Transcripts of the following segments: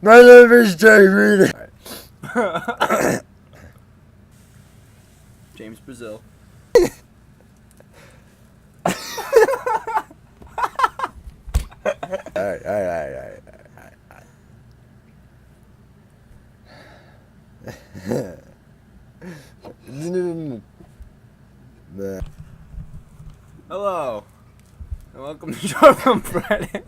My name is Jake Reed. James Brazil. Alright. Hello, and welcome to Short Film Friday.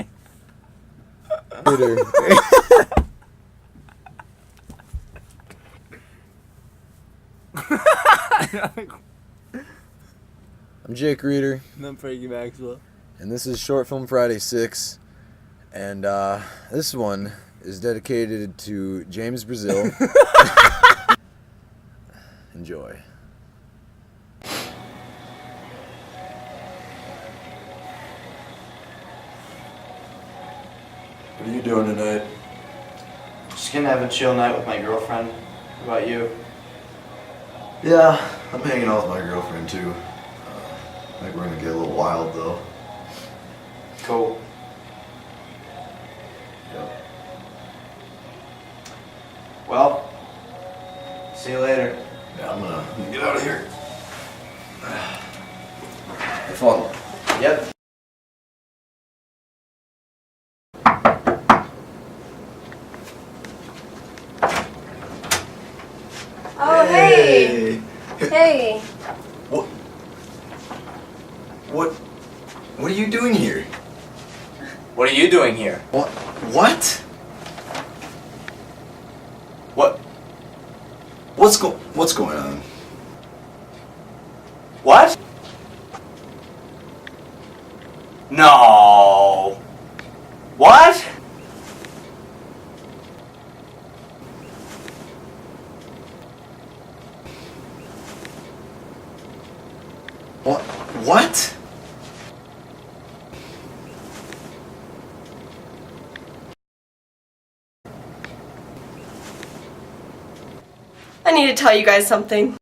I'm Jake Reeder, And I'm Frankie Maxwell. and this is Short Film Friday 6, and this one is dedicated to James Brazil. Enjoy. What are you doing tonight? Just gonna have a chill night with my girlfriend. What about you? Yeah, I'm hanging out with my girlfriend too. I think we're gonna get a little wild though. Cool. Yep. Well, see you later. Yeah, I'm gonna get out of here. Have fun. Yep. Oh, hey! Hey! What are you doing here? What are you doing here? What? What? What's going on? What? No. What? What? I need to tell you guys something.